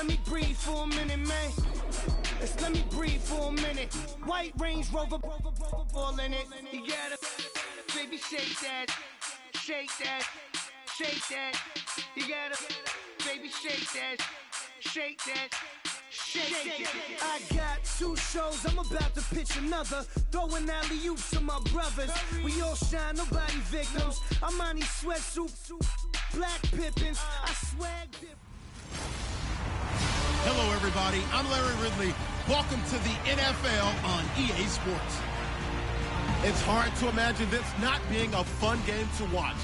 let me breathe for a minute, man. Let's let me breathe for a minute. White Range Rover, all in it. You gotta, baby, shake that, shake that, shake that. You gotta, baby, shake that, shake that. Shake it. I got 2 shows, I'm about to pitch another. Throwing alley-oops to my brothers. We all shine, nobody victims. I'm on these sweatsuit, black Pippins. I swag dip. Hello, everybody. I'm Larry Ridley. Welcome to the NFL on EA Sports. It's hard to imagine this not being a fun game to watch.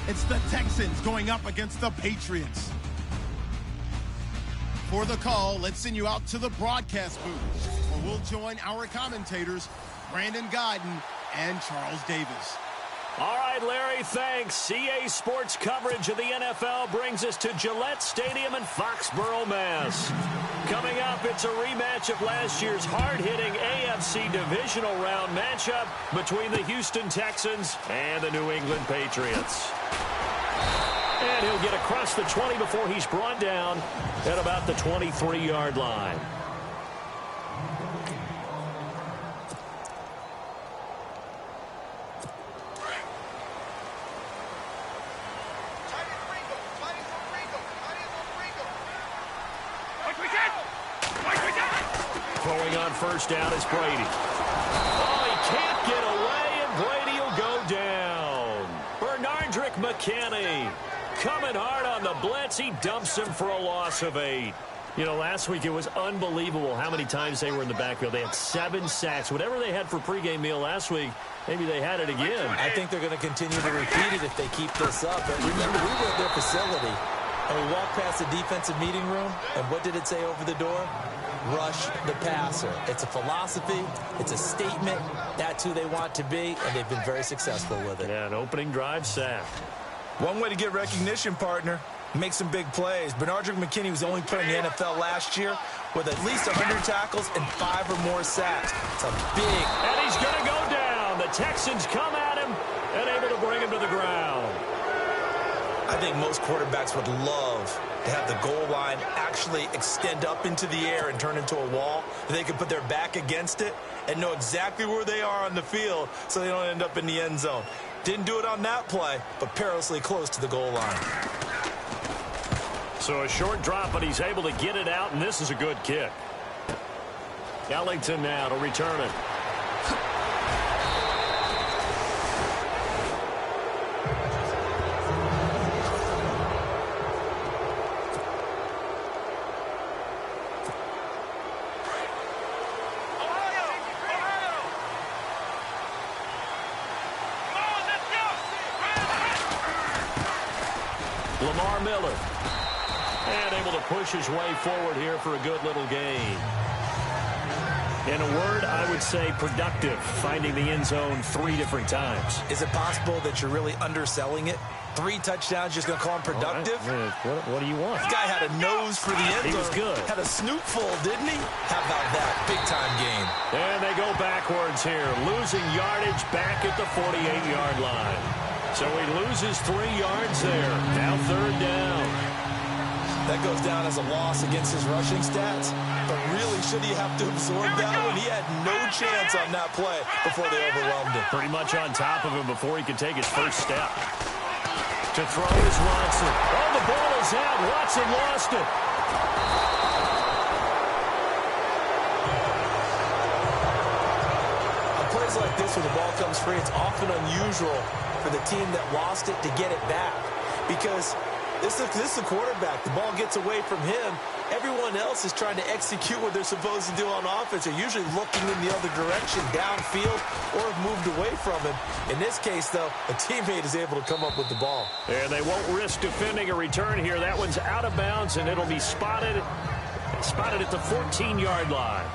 It's the Texans going up against the Patriots. For the call, let's send you out to the broadcast booth, where we'll join our commentators, Brandon Guyton and Charles Davis. All right, Larry, thanks. EA Sports coverage of the NFL brings us to Gillette Stadium in Foxborough, Mass. Coming up, it's a rematch of last year's hard-hitting AFC divisional round matchup between the Houston Texans and the New England Patriots. And he'll get across the 20 before he's brought down at about the 23-yard line. Throwing on first down is Brady. Oh, he can't get away, and Brady will go down. Bernardrick McKinney coming hard on the blitz. He dumps him for a loss of 8. You know, last week it was unbelievable how many times they were in the backfield. They had 7 sacks. Whatever they had for pregame meal last week, maybe they had it again. I think they're going to continue to repeat it if they keep this up. But remember, we were at their facility, and we walked past the defensive meeting room, and what did it say over the door? Rush the passer. It's a philosophy. It's a statement. That's who they want to be, and they've been very successful with it. Yeah, an opening drive sack. One way to get recognition, partner, make some big plays. Bernardrick McKinney was the only player in the NFL last year with at least 100 tackles and 5 or more sacks. It's a big... And he's going to go down. The Texans come at him and able to bring him to the ground. I think most quarterbacks would love to have the goal line actually extend up into the air and turn into a wall. They could put their back against it and know exactly where they are on the field so they don't end up in the end zone. Didn't do it on that play, but perilously close to the goal line. So a short drop, but he's able to get it out, and this is a good kick. Ellington now to return it. Lamar Miller. And able to push his way forward here for a good little gain. In a word, I would say productive, finding the end zone 3 different times. Is it possible that you're really underselling it? 3 touchdowns, just going to call him productive? Right. What do you want? This guy had a nose for the end zone. He was good. Had a snootful, didn't he? How about that? Big-time game. And they go backwards here, losing yardage back at the 48-yard line. So he loses 3 yards there. Now 3rd down. That goes down as a loss against his rushing stats. But really, should he have to absorb that one? He had no chance on that play before they overwhelmed him. Pretty much on top of him before he could take his first step. To throw is Watson. Oh, the ball is out. Watson lost it. On plays like this, when the ball comes free, it's often unusual for the team that lost it to get it back. Because this is the quarterback. The ball gets away from him. Everyone else is trying to execute what they're supposed to do on offense. They're usually looking in the other direction, downfield, or have moved away from him. In this case, though, a teammate is able to come up with the ball. And they won't risk defending a return here. That one's out of bounds, and it'll be spotted at the 14-yard line.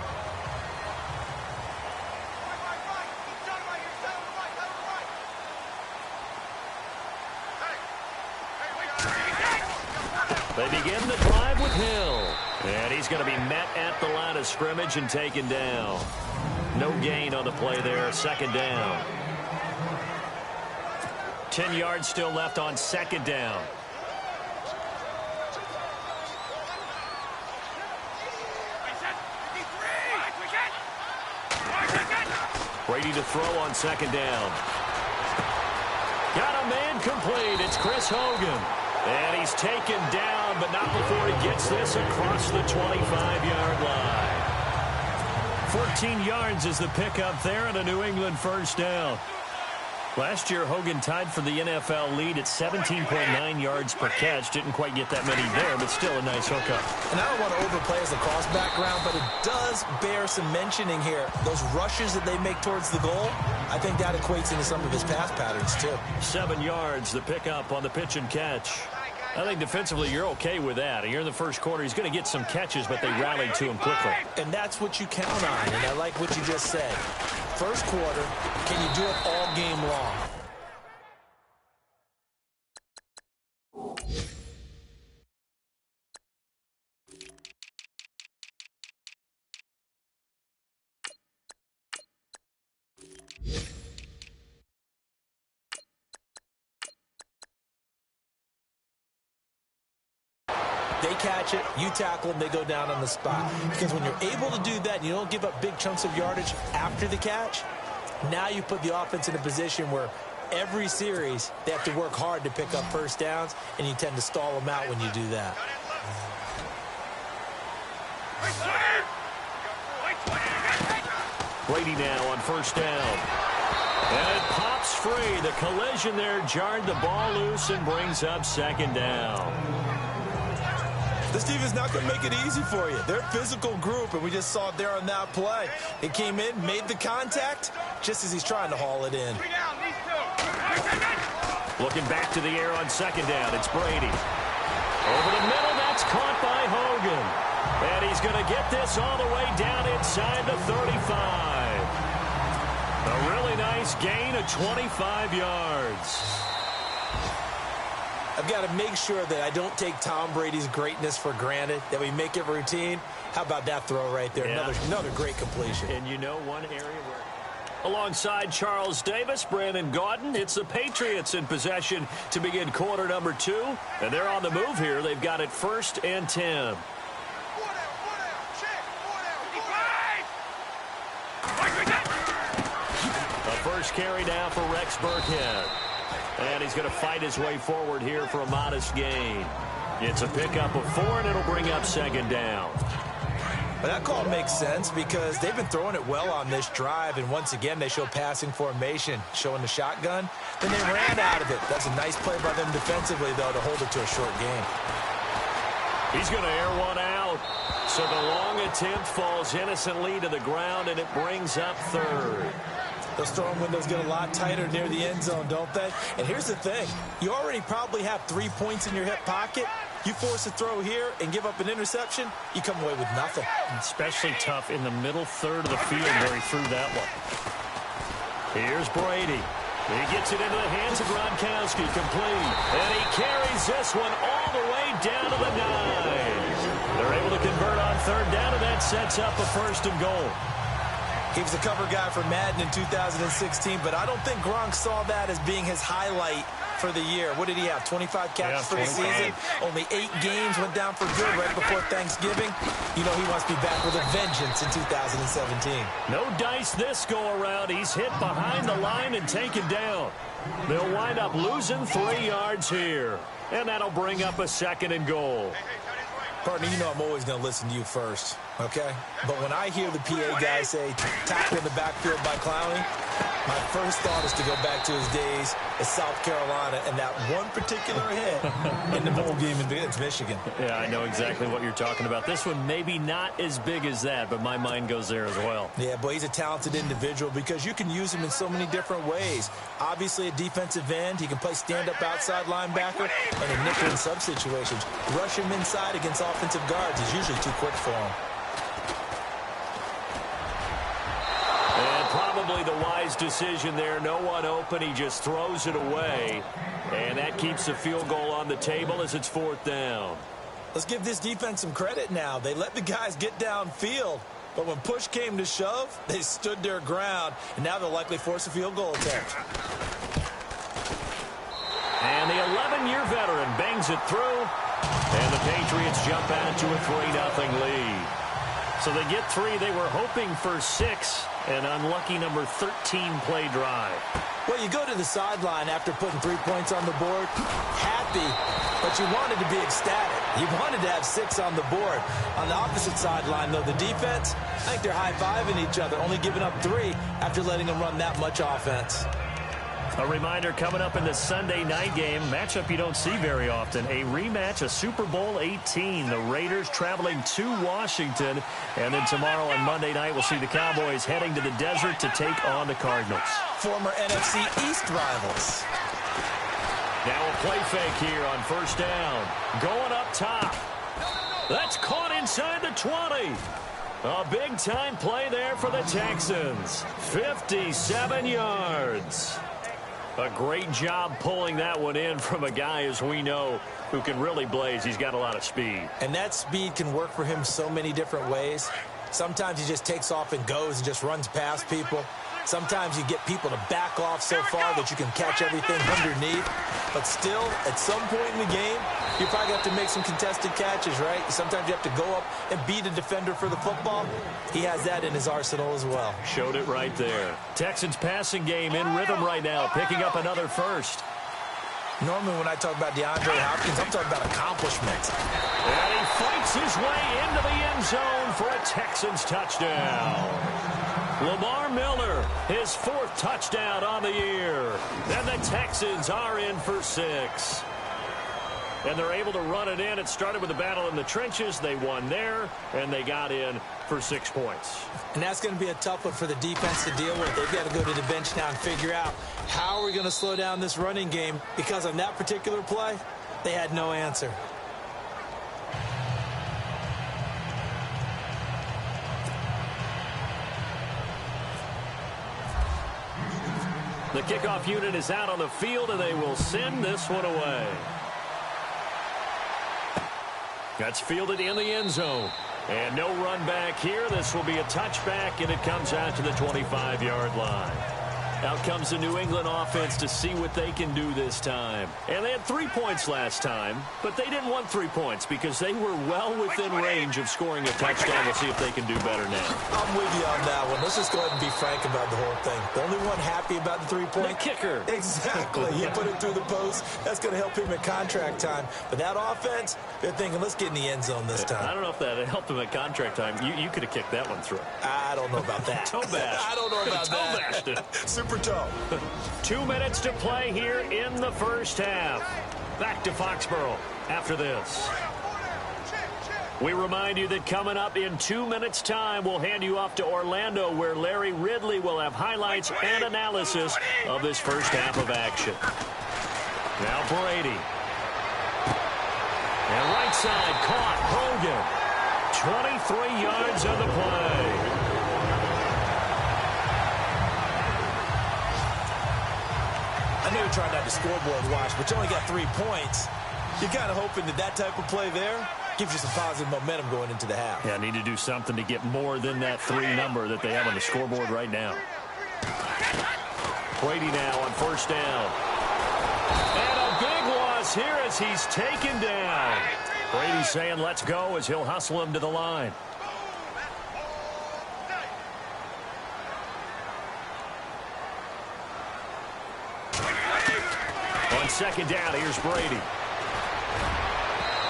They begin the drive with Hill. And he's going to be met at the line of scrimmage and taken down. No gain on the play there, 2nd down. 10 yards still left on 2nd down. Brady to throw on second down. Got a man complete. It's Chris Hogan. And he's taken down, but not before he gets this across the 25-yard line. 14 yards is the pickup there and a New England first down. Last year, Hogan tied for the NFL lead at 17.9 yards per catch. Didn't quite get that many there, but still a nice hookup. And I don't want to overplay as a cross background, but it does bear some mentioning here. Those rushes that they make towards the goal, I think that equates into some of his pass patterns, too. 7 yards, the pickup on the pitch and catch. I think defensively you're okay with that. You're in the first quarter. He's going to get some catches, but they rallied to him quickly. And that's what you count on, and I like what you just said. First quarter, can you do it all game long? They catch it, you tackle them, they go down on the spot. Because when you're able to do that and you don't give up big chunks of yardage after the catch, now you put the offense in a position where every series they have to work hard to pick up first downs, and you tend to stall them out when you do that. Brady now on first down. And it pops free. The collision there jarred the ball loose and brings up second down. This team is not going to make it easy for you. They're a physical group, and we just saw it there on that play. It came in, made the contact, just as he's trying to haul it in. Looking back to the air on second down, it's Brady. Over the middle, that's caught by Hogan. And he's going to get this all the way down inside the 35. A really nice gain of 25 yards. I've got to make sure that I don't take Tom Brady's greatness for granted, that we make it routine. How about that throw right there? Yeah. Another great completion. And you know one area where... Alongside Charles Davis, Brandon Gaudin, it's the Patriots in possession to begin quarter number 2. And they're on the move here. They've got it 1st and 10. The first carry now for Rex Burkhead. And he's going to fight his way forward here for a modest gain. It's a pickup of 4, and it'll bring up second down. But that call makes sense because they've been throwing it well on this drive, and once again they show passing formation, showing the shotgun. Then they ran out of it. That's a nice play by them defensively, though, to hold it to a short game. He's going to air one out. So the long attempt falls innocently to the ground, and it brings up 3rd. Those throwing windows get a lot tighter near the end zone, don't they? And here's the thing. You already probably have 3 points in your hip pocket. You force a throw here and give up an interception, you come away with nothing. Especially tough in the middle third of the field where he threw that one. Here's Brady. He gets it into the hands of Gronkowski, complete. And he carries this one all the way down to the 9. They're able to convert on 3rd down, and that sets up a 1st and goal. He was the cover guy for Madden in 2016, but I don't think Gronk saw that as being his highlight for the year. What did he have, 25 catches for the season? Only 8 games, went down for good right before Thanksgiving. You know he wants to be back with a vengeance in 2017. No dice this go-around. He's hit behind the line and taken down. They'll wind up losing 3 yards here, and that'll bring up a 2nd and goal. Partner, you know I'm always going to listen to you first, okay? But when I hear the PA guy say, tackle in the backfield by Clowney, my first thought is to go back to his days at South Carolina and that one particular hit in the bowl game against Michigan. Yeah, I know exactly what you're talking about. This one maybe not as big as that, but my mind goes there as well. Yeah, boy, he's a talented individual because you can use him in so many different ways. Obviously, a defensive end. He can play stand-up outside linebacker and a nickel in sub situations. Rush him inside against offensive guards is usually too quick for him. And probably the wise decision there. No one open. He just throws it away. And that keeps the field goal on the table as it's 4th down. Let's give this defense some credit now. They let the guys get downfield. But when push came to shove, they stood their ground. And now they'll likely force a field goal attempt. And the 11-year veteran bangs it through. And the Patriots jump out to a 3-0 lead. So they get 3. They were hoping for 6. An unlucky number 13 play drive. Well, you go to the sideline after putting 3 points on the board, happy, but you wanted to be ecstatic. You wanted to have 6 on the board. On the opposite sideline, though, the defense, I think they're high-fiving each other, only giving up 3 after letting them run that much offense. A reminder coming up in the Sunday night game, matchup you don't see very often, a rematch of Super Bowl 18. The Raiders traveling to Washington, and then tomorrow on Monday night we'll see the Cowboys heading to the desert to take on the Cardinals. Former NFC East rivals. Now a play fake here on first down. Going up top. That's caught inside the 20. A big-time play there for the Texans. 57 yards. A great job pulling that one in from a guy, as we know, who can really blaze. He's got a lot of speed. And that speed can work for him so many different ways. Sometimes he just takes off and goes and just runs past people. Sometimes you get people to back off so far that you can catch everything underneath. But still, at some point in the game, you probably have to make some contested catches, right? Sometimes you have to go up and beat a defender for the football. He has that in his arsenal as well. Showed it right there. Texans passing game in rhythm right now, picking up another first. Normally when I talk about DeAndre Hopkins, I'm talking about accomplishments. And he fights his way into the end zone for a Texans touchdown. Lamar Miller, his 4th touchdown on the year. And the Texans are in for 6. And they're able to run it in. It started with a battle in the trenches. They won there, and they got in for 6 points. And that's going to be a tough one for the defense to deal with. They've got to go to the bench now and figure out how are we going to slow down this running game, because on that particular play, they had no answer. The kickoff unit is out on the field, and they will send this one away. That's fielded in the end zone. And no run back here. This will be a touchback, and it comes out to the 25-yard line. Out comes the New England offense to see what they can do this time. And they had 3 points last time, but they didn't want 3 points because they were well within range of scoring a touchdown. We'll see if they can do better now. I'm with you on that one. Let's just go ahead and be frank about the whole thing. The only one happy about the 3-point? The kicker. Exactly. He put it through the post. That's going to help him at contract time. But that offense, they're thinking, let's get in the end zone this time. I don't know if that helped him at contract time. You could have kicked that one through. I don't know about that. Toe bash. I don't know about Toe bashed it. Super toe. 2 minutes to play here in the first half. Back to Foxborough after this. We remind you that coming up in 2 minutes' time, we'll hand you off to Orlando, where Larry Ridley will have highlights and analysis of this first half of action. Now Brady. And right side caught. Hogan. 23 yards on the play. I know you're trying not to scoreboard watch, but you only got 3 points. You're kind of hoping that that type of play there gives you some positive momentum going into the half. Yeah, need to do something to get more than that 3 number that they have on the scoreboard right now. Brady now on first down. And a big loss here as he's taken down. Brady saying let's go as he'll hustle him to the line. On second down, here's Brady.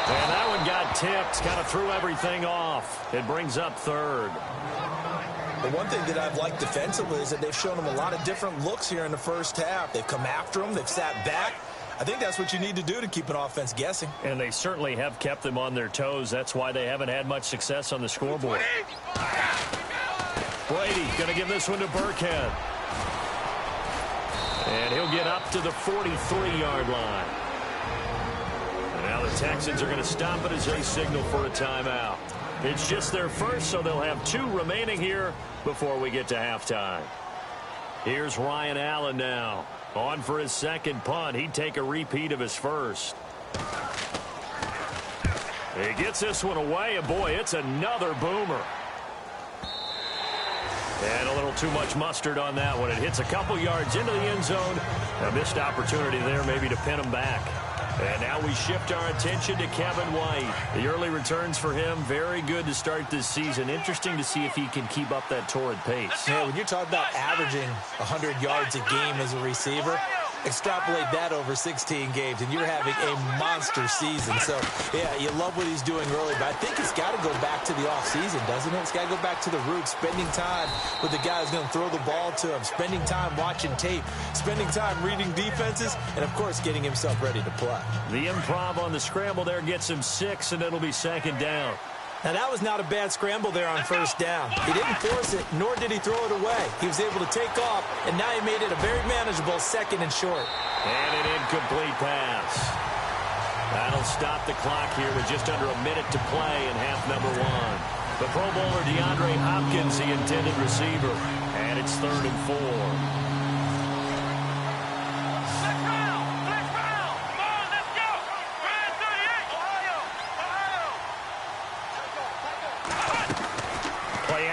And that one got tipped, kind of threw everything off. It brings up third. The one thing that I've liked defensively is that they've shown them a lot of different looks here in the first half. They've come after them. They've sat back. I think that's what you need to do to keep an offense guessing. And they certainly have kept them on their toes. That's why they haven't had much success on the scoreboard. Brady going to give this one to Burkhead. And he'll get up to the 43-yard line. And now the Texans are going to stop it as they signal for a timeout. It's just their first, so they'll have 2 remaining here before we get to halftime. Here's Ryan Allen now. On for his second punt. He'd take a repeat of his first. He gets this one away, and boy, it's another boomer. And a little too much mustard on that one. It hits a couple yards into the end zone. A missed opportunity there maybe to pin him back. And now we shift our attention to Kevin White. The early returns for him, very good to start this season. Interesting to see if he can keep up that torrid pace. Yeah, when you're talking about averaging 100 yards a game as a receiver, extrapolate that over 16 games, and you're having a monster season. So, yeah, you love what he's doing early, but I think it's got to go back to the offseason, doesn't it? It's got to go back to the roots, spending time with the guy who's going to throw the ball to him, spending time watching tape, spending time reading defenses, and, of course, getting himself ready to play. The improv on the scramble there gets him 6, and it'll be second down. Now, that was not a bad scramble there on first down. He didn't force it, nor did he throw it away. He was able to take off, and now he made it a very manageable second and short. And an incomplete pass. That'll stop the clock here with just under a minute to play in half number 1. The Pro Bowler DeAndre Hopkins, the intended receiver. And it's 3rd and 4.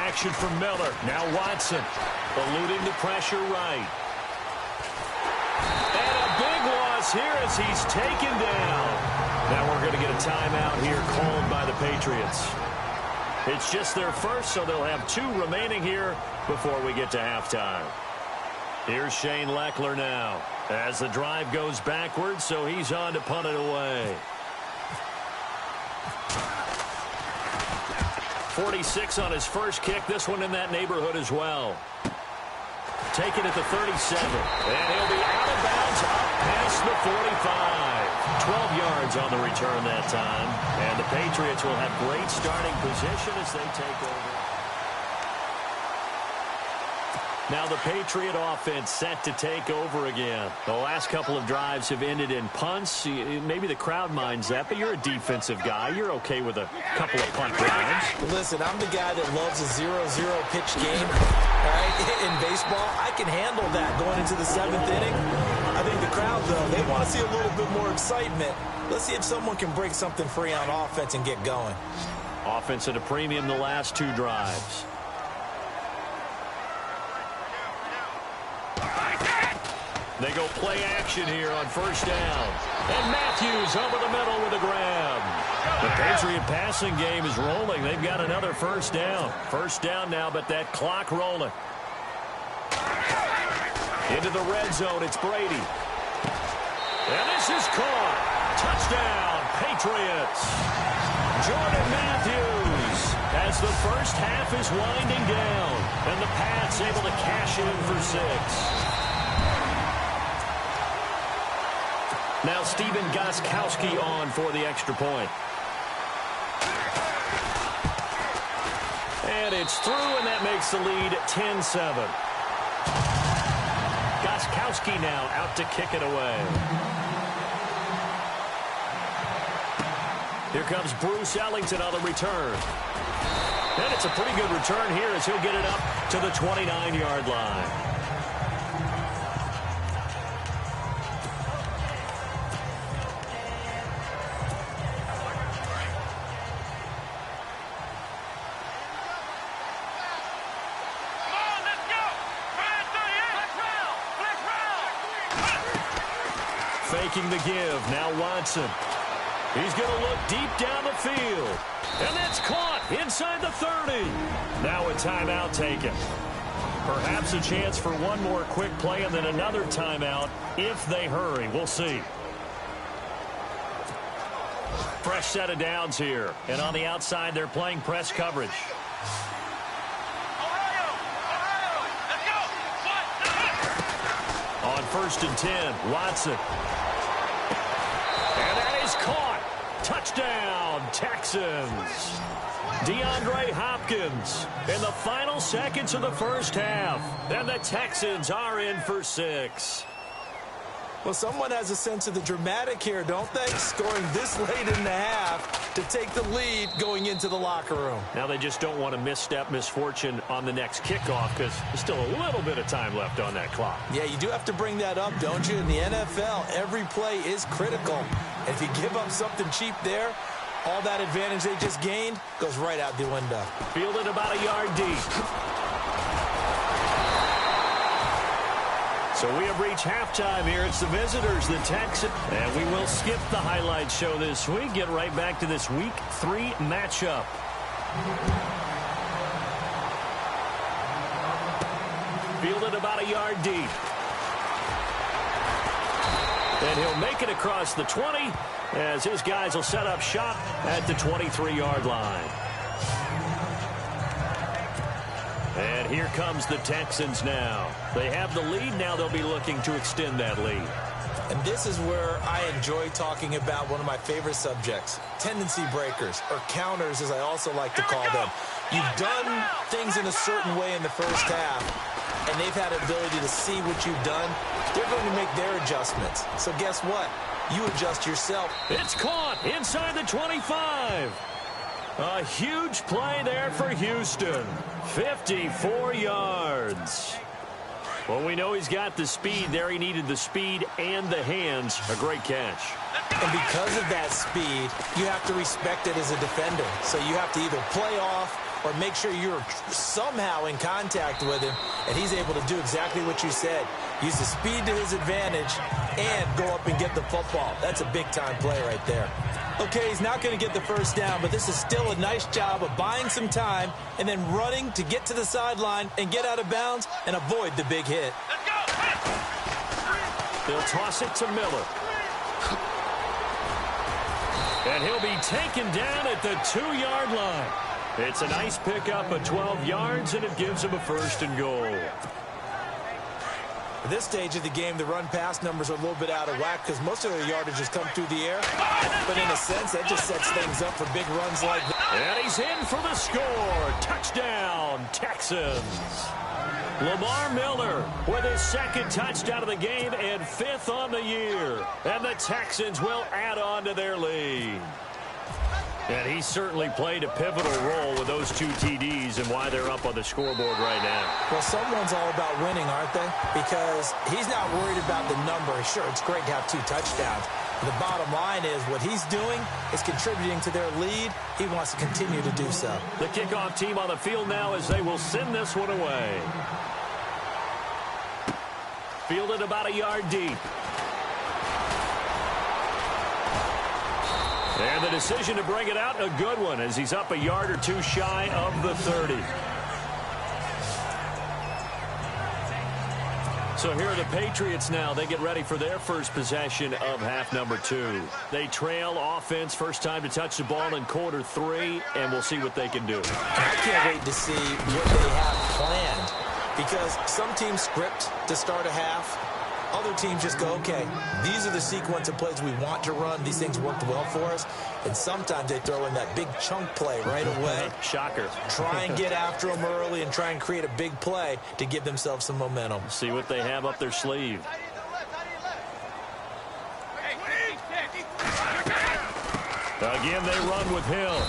Action from Miller. Now Watson eluding the pressure right. And a big loss here as he's taken down. Now we're going to get a timeout here called by the Patriots. It's just their first, so they'll have 2 remaining here before we get to halftime. Here's Shane Leckler now as the drive goes backwards, so he's on to punt it away. 46 on his first kick. This one in that neighborhood as well. Taken at the 37. And he'll be out of bounds up past the 45. 12 yards on the return that time. And the Patriots will have great starting position as they take over. Now the Patriot offense set to take over again. The last couple of drives have ended in punts. Maybe the crowd minds that, but you're a defensive guy. You're okay with a couple of punt drives. Listen, I'm the guy that loves a 0-0 pitch game. All right? In baseball, I can handle that going into the 7th inning. I think the crowd, though, they want to see a little bit more excitement. Let's see if someone can break something free on offense and get going. Offense at a premium the last 2 drives. They go play action here on first down. And Matthews over the middle with a grab. The Patriot passing game is rolling. They've got another first down. First down now, but that clock rolling. Into the red zone, it's Brady. And this is caught. Touchdown, Patriots. Jordan Matthews as the first half is winding down. And the Pats able to cash in for 6. Now Stephen Gostkowski on for the extra point. And it's through, and that makes the lead 10-7. Gostkowski now out to kick it away. Here comes Bruce Ellington on the return. And it's a pretty good return here as he'll get it up to the 29-yard line. Faking the give. Now Watson. He's going to look deep down the field. And that's caught inside the 30. Now a timeout taken. Perhaps a chance for one more quick play and then another timeout if they hurry. We'll see. Fresh set of downs here. And on the outside, they're playing press coverage. On 1st and 10, Watson. And that is caught. Touchdown, Texans. DeAndre Hopkins in the final seconds of the first half. And the Texans are in for 6. Well, someone has a sense of the dramatic here, don't they? Scoring this late in the half to take the lead going into the locker room. Now they just don't want to misstep misfortune on the next kickoff because there's still a little bit of time left on that clock. Yeah, you do have to bring that up, don't you? In the NFL, every play is critical. And if you give up something cheap there, all that advantage they just gained goes right out the window. Fielded about a yard deep. So we have reached halftime here. It's the visitors, the Texans. And we will skip the highlight show this week. Get right back to this Week 3 matchup. Fielded about a yard deep. And he'll make it across the 20 as his guys will set up shop at the 23-yard line. And here comes the Texans now. They have the lead. Now they'll be looking to extend that lead. And this is where I enjoy talking about one of my favorite subjects, tendency breakers, or counters as I also like to call them. You've done things in a certain way in the first half, and they've had the ability to see what you've done. They're going to make their adjustments. So guess what? You adjust yourself. It's caught inside the 25. A huge play there for Houston. 54 yards. Well, we know he's got the speed there. He needed the speed and the hands. A great catch. And because of that speed, you have to respect it as a defender. So you have to either play off or make sure you're somehow in contact with him, and he's able to do exactly what you said. Use the speed to his advantage and go up and get the football. That's a big-time play right there. Okay, he's not going to get the first down, but this is still a nice job of buying some time and then running to get to the sideline and get out of bounds and avoid the big hit. They'll toss it to Miller. And he'll be taken down at the 2-yard line. It's a nice pickup of 12 yards, and it gives him a 1st and goal. At this stage of the game, the run-pass numbers are a little bit out of whack because most of their yardage has come through the air. But in a sense, that just sets things up for big runs like that. And he's in for the score. Touchdown, Texans. Lamar Miller with his 2nd touchdown of the game and 5th on the year. And the Texans will add on to their lead. And he certainly played a pivotal role with those 2 TDs and why they're up on the scoreboard right now. Well, someone's all about winning, aren't they? Because he's not worried about the number. Sure, it's great to have 2 touchdowns. But the bottom line is what he's doing is contributing to their lead. He wants to continue to do so. The kickoff team on the field now as they will send this one away. Fielded about a yard deep. And the decision to bring it out, a good one, as he's up a yard or 2 shy of the 30. So here are the Patriots now. They get ready for their first possession of half number 2. They trail offense, first time to touch the ball in quarter 3, and we'll see what they can do. I can't wait to see what they have planned, because some teams script to start a half. Other teams just go, okay, these are the sequence of plays we want to run. These things worked well for us. And sometimes they throw in that big chunk play right away. Shocker. Try and get after them early and try and create a big play to give themselves some momentum. See what they have up their sleeve. Again, they run with Hill.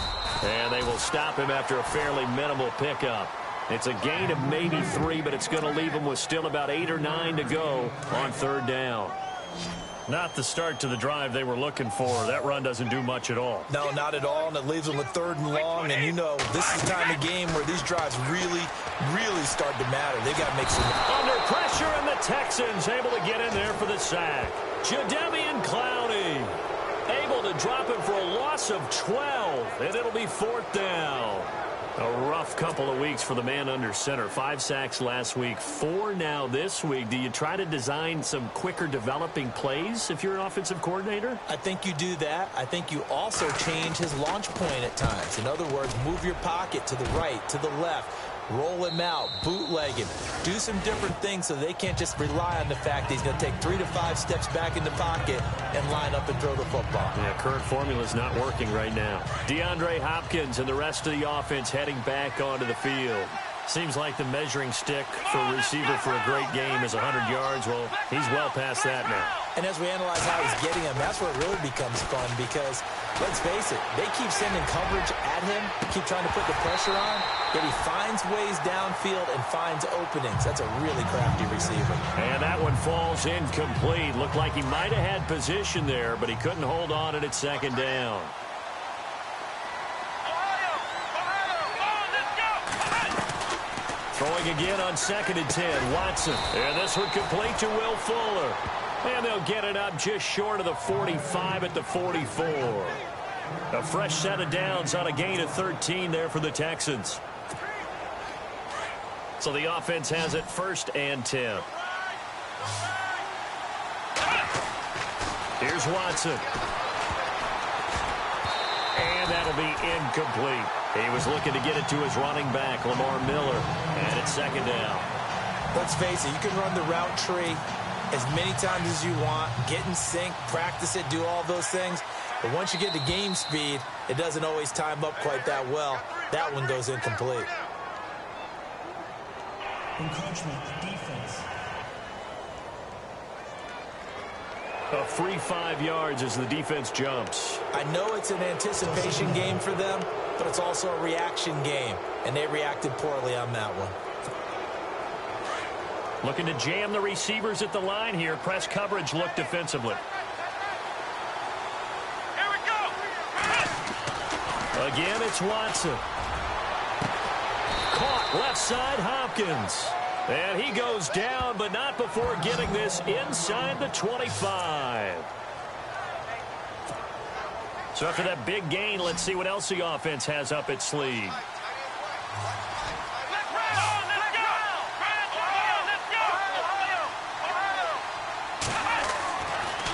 And they will stop him after a fairly minimal pickup. It's a gain of maybe 3, but it's going to leave them with still about 8 or 9 to go on 3rd down. Not the start to the drive they were looking for. That run doesn't do much at all. No, not at all, and it leaves them with 3rd and long. And you know, this is the time of game where these drives really start to matter. They've got to make some... Under pressure, and the Texans able to get in there for the sack. Jadeveon Clowney able to drop him for a loss of 12, and it'll be 4th down. A rough couple of weeks for the man under center. 5 sacks last week, 4 now this week. Do you try to design some quicker developing plays if you're an offensive coordinator? I think you do that. I think you also change his launch point at times. In other words, move your pocket to the right, to the left. Roll him out, bootleg him, do some different things so they can't just rely on the fact that he's going to take 3 to 5 steps back in the pocket and line up and throw the football. Yeah, current formula is not working right now. DeAndre Hopkins and the rest of the offense heading back onto the field. Seems like the measuring stick for a receiver for a great game is 100 yards. Well, he's well past that now. And as we analyze how he's getting them, that's where it really becomes fun because, let's face it, they keep sending coverage at him, keep trying to put the pressure on, yet he finds ways downfield and finds openings. That's a really crafty receiver. And that one falls incomplete. Looked like he might have had position there, but he couldn't hold on at 2nd down. Throwing again on 2nd and 10. Watson. And this one complete to Will Fuller. And they'll get it up just short of the 45 at the 44. A fresh set of downs on a gain of 13 there for the Texans. So the offense has it 1st and 10. Here's Watson. And that'll be incomplete. He was looking to get it to his running back, Lamar Miller. And it's 2nd down. Let's face it, you can run the route tree as many times as you want, get in sync, practice it, do all those things. But once you get to game speed, it doesn't always time up quite that well. That one goes incomplete. Encroachment, defense. A free 5 yards as the defense jumps. I know it's an anticipation game for them, but it's also a reaction game, and they reacted poorly on that one. Looking to jam the receivers at the line here. Press coverage look defensively. Here we go. Again, it's Watson. Caught left side, Hopkins. And he goes down, but not before getting this inside the 25. So after that big gain, let's see what else the offense has up its sleeve.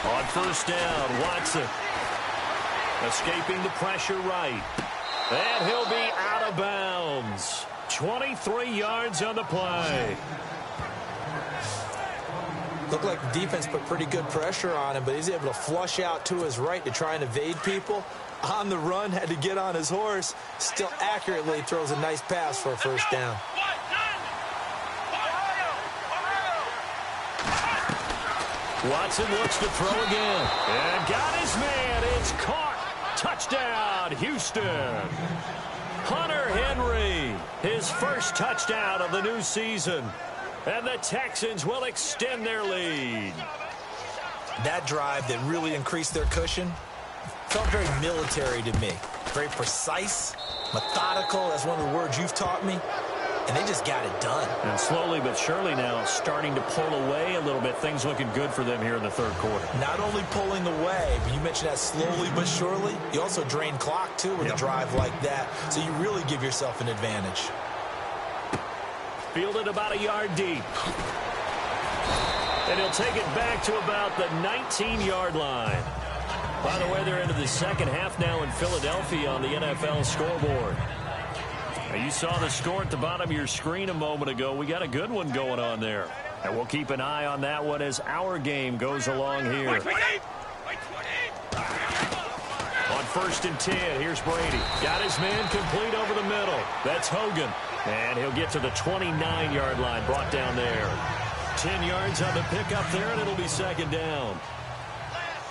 On 1st down, Watson. Escaping the pressure right. And he'll be out of bounds. 23 yards on the play. Looked like the defense put pretty good pressure on him, but he's able to flush out to his right to try and evade people. On the run, had to get on his horse. Still accurately throws a nice pass for a 1st down. Watson looks to throw again. And got his man. It's caught. Touchdown, Houston. Hunter Henry, his 1st touchdown of the new season. And the Texans will extend their lead. That drive that really increased their cushion felt very military to me. Very precise, methodical. That's one of the words you've taught me. And they just got it done. And slowly but surely now starting to pull away a little bit. Things looking good for them here in the 3rd quarter. Not only pulling away, but you mentioned that slowly but surely. You also drain clock, too, with a drive like that. So you really give yourself an advantage. Fielded about a yard deep. And he'll take it back to about the 19-yard line. By the way, they're into the 2nd half now in Philadelphia on the NFL scoreboard. You saw the score at the bottom of your screen a moment ago. We got a good one going on there. And we'll keep an eye on that one as our game goes along here. On 1st and 10, here's Brady. Got his man complete over the middle. That's Hogan. And he'll get to the 29-yard line, brought down there. 10 yards on the pickup there, and it'll be 2nd down.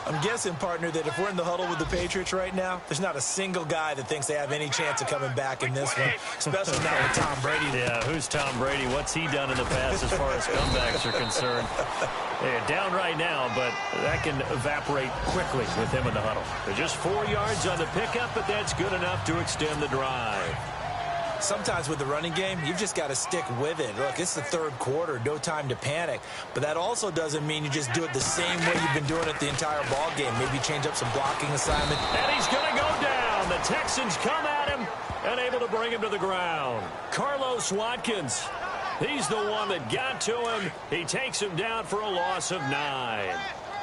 I'm guessing, partner, that if we're in the huddle with the Patriots right now, there's not a single guy that thinks they have any chance of coming back in this one, especially not with Tom Brady. Yeah, who's Tom Brady? What's he done in the past as far as comebacks are concerned? Yeah, down right now, but that can evaporate quickly with him in the huddle. They're just 4 yards on the pickup, but that's good enough to extend the drive. Sometimes with the running game, you've just got to stick with it. Look, it's the 3rd quarter, no time to panic. But that also doesn't mean you just do it the same way you've been doing it the entire ball game. Maybe change up some blocking assignment. And he's going to go down. The Texans come at him and able to bring him to the ground. Carlos Watkins, he's the one that got to him. He takes him down for a loss of 9.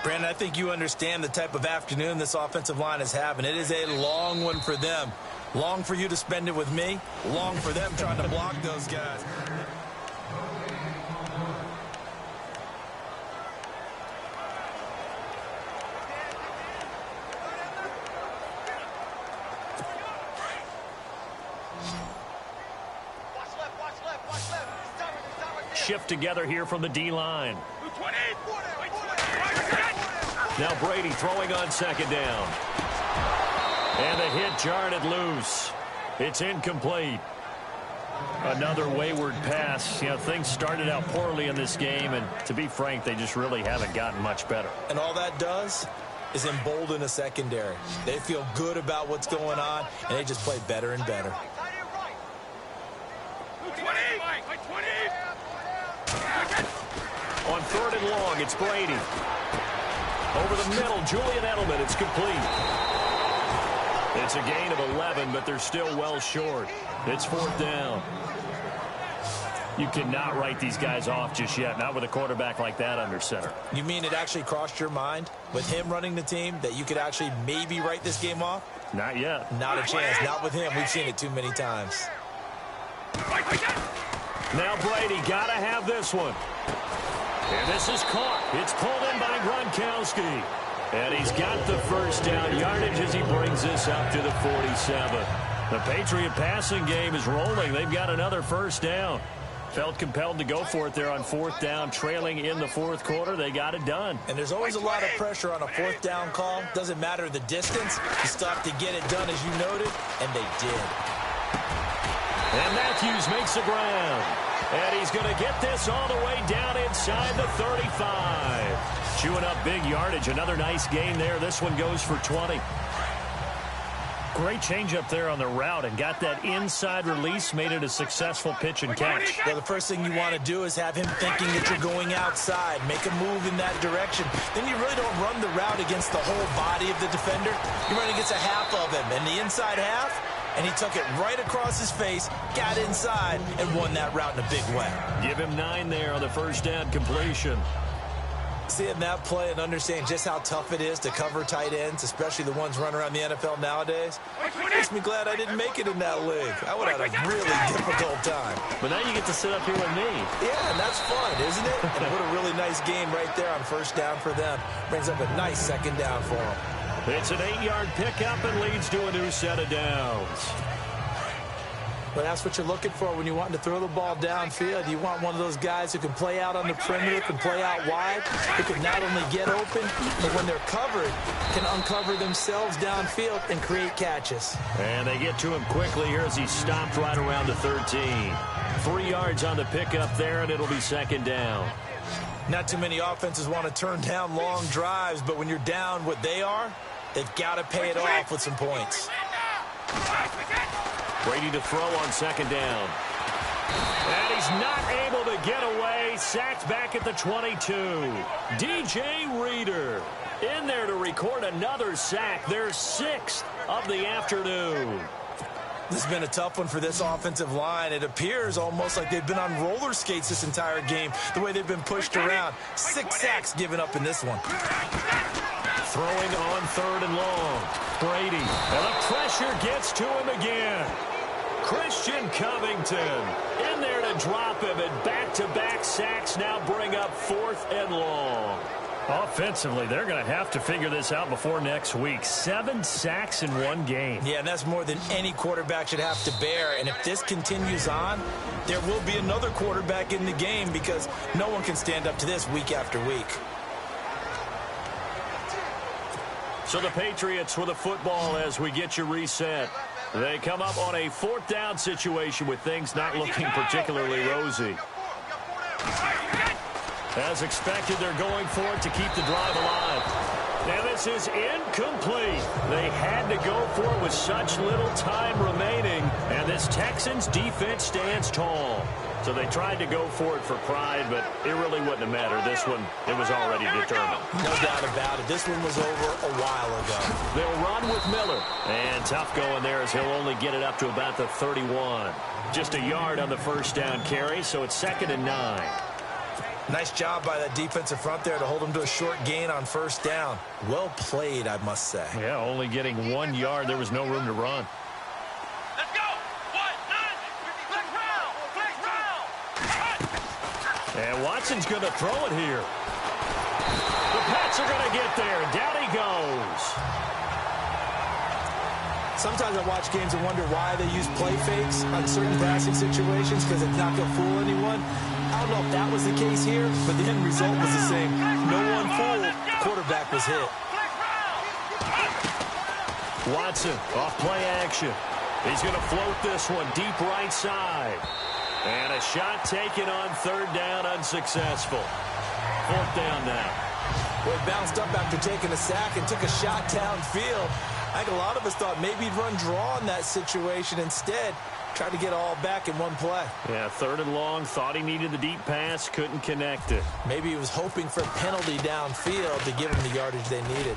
Brandon, I think you understand the type of afternoon this offensive line is having. It is a long one for them. Long for you to spend it with me. Long for them trying to block those guys. Shift together here from the D-line. Now Brady throwing on 2nd down. And the hit jarred it loose. It's incomplete. Another wayward pass. You know, things started out poorly in this game, and to be frank, they just really haven't gotten much better. And all that does is embolden a secondary. They feel good about what's going on, and they just play better and better. On 3rd and long, it's Brady. Over the middle, Julian Edelman. It's complete. It's a gain of 11, but they're still well short. It's 4th down. You cannot write these guys off just yet, not with a quarterback like that under center. You mean it actually crossed your mind with him running the team that you could actually maybe write this game off? Not yet. Not a chance. Not with him. We've seen it too many times. Now Brady got to have this one. And this is caught. It's pulled in by Gronkowski. And he's got the first down yardage as he brings this up to the 47. The Patriot passing game is rolling. They've got another first down. Felt compelled to go for it there on 4th down, trailing in the 4th quarter. They got it done. And there's always a lot of pressure on a 4th down call. Doesn't matter the distance. You stop to get it done, as you noted, and they did. And Matthews makes the ground. And he's going to get this all the way down inside the 35. Chewing up big yardage. Another nice gain there. This one goes for 20. Great change up there on the route and got that inside release, made it a successful pitch and catch. Well, the first thing you want to do is have him thinking that you're going outside, make a move in that direction. Then you really don't run the route against the whole body of the defender. You run against a half of him, and the inside half, and he took it right across his face, got inside, and won that route in a big way. Give him 9 there on the first down completion. Seeing that play and understanding just how tough it is to cover tight ends, especially the ones running around the NFL nowadays, makes me glad I didn't make it in that league. I would have had a really difficult time. But now you get to sit up here with me. Yeah, and that's fun, isn't it? And what a really nice game right there on first down for them. Brings up a nice second down for them. It's an 8-yard pickup and leads to a new set of downs. But that's what you're looking for when you want to throw the ball downfield. You want one of those guys who can play out on the perimeter, can play out wide, who can not only get open, but when they're covered, can uncover themselves downfield and create catches. And they get to him quickly here as he stopped right around the 13. 3 yards on the pickup there, and it'll be second down. Not too many offenses want to turn down long drives, but when you're down what they are, they've got to pay it off with some points. Brady to throw on second down. And he's not able to get away. Sacked back at the 22. DJ Reader in there to record another sack. Their 6th of the afternoon. This has been a tough one for this offensive line. It appears almost like they've been on roller skates this entire game, the way they've been pushed around. 6 sacks given up in this one. Throwing on 3rd and long. Brady. And the pressure gets to him again. Christian Covington in there to drop him, and back-to-back sacks now bring up 4th and long. Offensively, they're going to have to figure this out before next week. 7 sacks in one game. Yeah, and that's more than any quarterback should have to bear. And if this continues on, there will be another quarterback in the game because no one can stand up to this week after week. So the Patriots with a football as we get you reset. They come up on a 4th down situation with things not looking particularly rosy. As expected, they're going for it to keep the drive alive. And this is incomplete. They had to go for it with such little time remaining. And this Texans defense stands tall. So they tried to go for it for pride, but it really wouldn't have mattered. This one, it was already determined. No doubt about it. This one was over a while ago. They'll run with Miller. And tough going there as he'll only get it up to about the 31. Just a yard on the first down carry, so it's 2nd and 9. Nice job by that defensive front there to hold him to a short gain on first down. Well played, I must say. Yeah, only getting 1 yard. There was no room to run. Let's go! 1, 9, And Watson's going to throw it here. The Pats are going to get there. Down he goes. Sometimes I watch games and wonder why they use play fakes on certain passing situations because it's not going to fool anyone. I don't know if that was the case here, but the end result was the same. No one fooled. Quarterback was hit. Watson off play action. He's going to float this one deep right side. And a shot taken on 3rd down, unsuccessful. 4th down now. Well, he bounced up after taking a sack and took a shot downfield. I think a lot of us thought maybe he'd run draw in that situation. Instead, Tried to get all back in one play. Yeah, 3rd and long. Thought he needed the deep pass. Couldn't connect it. Maybe he was hoping for a penalty downfield to give him the yardage they needed.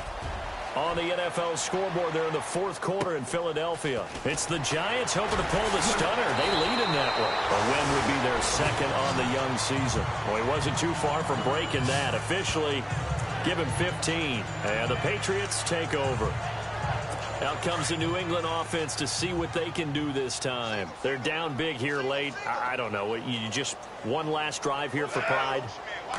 On the NFL scoreboard there in the 4th quarter in Philadelphia. It's the Giants hoping to pull the stunner. They lead in that one. A win would be their 2nd on the young season. Well, he wasn't too far from breaking that. Officially, give him 15. And the Patriots take over. Out comes the New England offense to see what they can do this time. They're down big here late. I don't know. You just one last drive here for pride.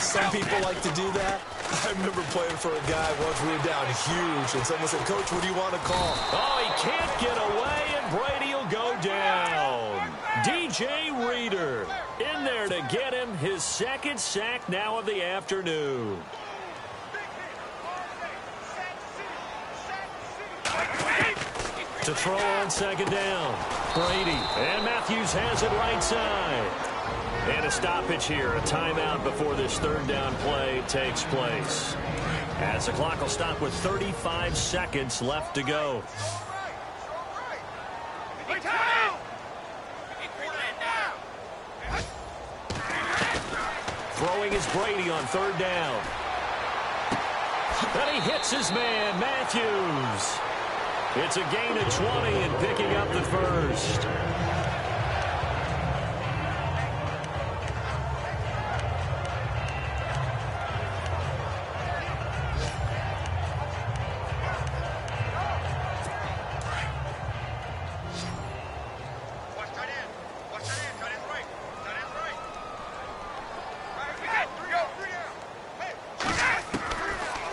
Some people like to do that. I remember playing for a guy once we were down huge, and someone said, "Coach, what do you want to call?" Oh, he can't get away, and Brady will go down. DJ Reader in there to get him his 2nd sack now of the afternoon. To throw on 2nd down. Brady. And Matthews has it right side. And a stoppage here. A timeout before this 3rd down play takes place. As the clock will stop with 35 seconds left to go. Throwing is Brady on 3rd down. And he hits his man, Matthews. It's a gain of 20 and picking up the 1st.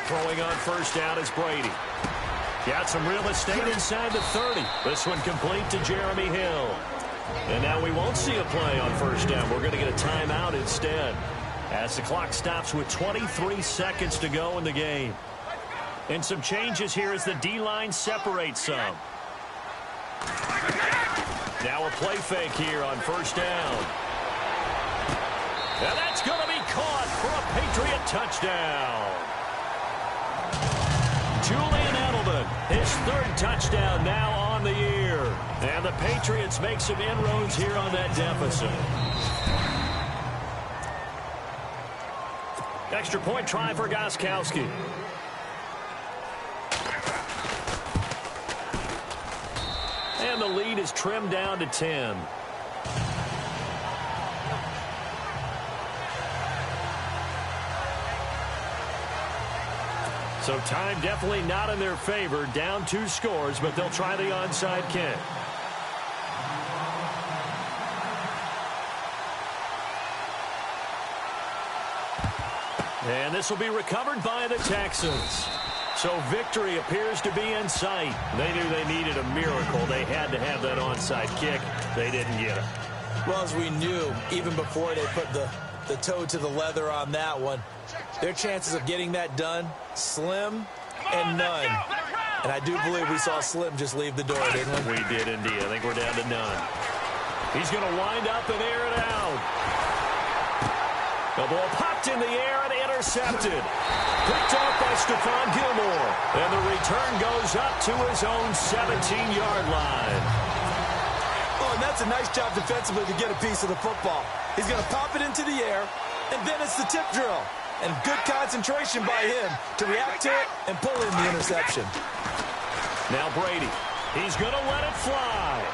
Throwing on 1st down is Brady. Got some real estate inside the 30. This one complete to Jeremy Hill. And now we won't see a play on 1st down. We're going to get a timeout instead. As the clock stops with 23 seconds to go in the game. And some changes here as the D-line separates some. Now a play fake here on 1st down. And that's going to be caught for a Patriot touchdown. Julian Edelman, his 3rd touchdown now on the year. And the Patriots make some inroads here on that deficit. Extra point try for Gostkowski. And the lead is trimmed down to 10. So time definitely not in their favor. Down 2 scores, but they'll try the onside kick. And this will be recovered by the Texans. So victory appears to be in sight. They knew they needed a miracle. They had to have that onside kick. They didn't get it. Well, as we knew, even before they put the toe to the leather on that one, their chances of getting that done, slim and none. And I do believe we saw Slim just leave the door, didn't we? We did indeed. I think we're down to none. He's going to wind up and air it out. The ball popped in the air and intercepted. Picked off by Stephon Gilmore. And the return goes up to his own 17-yard line. Oh, and that's a nice job defensively to get a piece of the football. He's going to pop it into the air, and then it's the tip drill. And good concentration by him to react to it and pull in the interception. Now Brady. He's going to let it fly.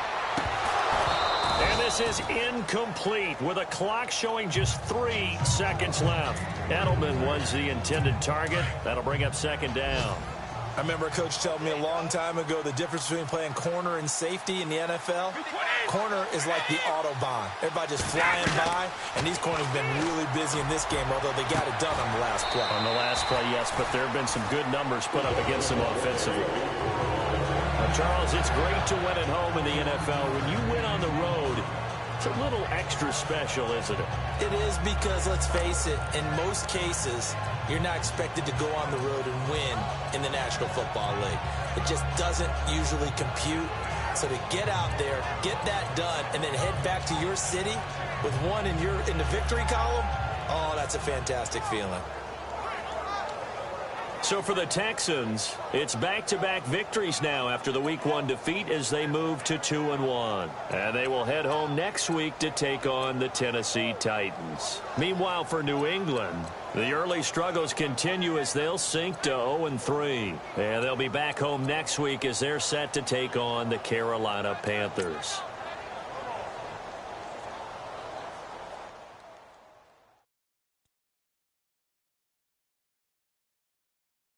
And this is incomplete with a clock showing just 3 seconds left. Edelman was the intended target. That'll bring up 2nd down. I remember a coach telling me a long time ago the difference between playing corner and safety in the NFL. Corner is like the Autobahn. Everybody just flying by, and these corners have been really busy in this game, although they got it done on the last play. On the last play, yes, but there have been some good numbers put up against them offensively. Charles, it's great to win at home in the NFL. When you win on the road, it's a little extra special, isn't it? It is because, let's face it, in most cases, you're not expected to go on the road and win in the National Football League. It just doesn't usually compute. So to get out there, get that done, and then head back to your city with one in the victory column, oh, that's a fantastic feeling. So for the Texans, it's back-to-back victories now after the Week 1 defeat as they move to 2-1. And they will head home next week to take on the Tennessee Titans. Meanwhile, for New England, the early struggles continue as they'll sink to 0-3. And they'll be back home next week as they're set to take on the Carolina Panthers.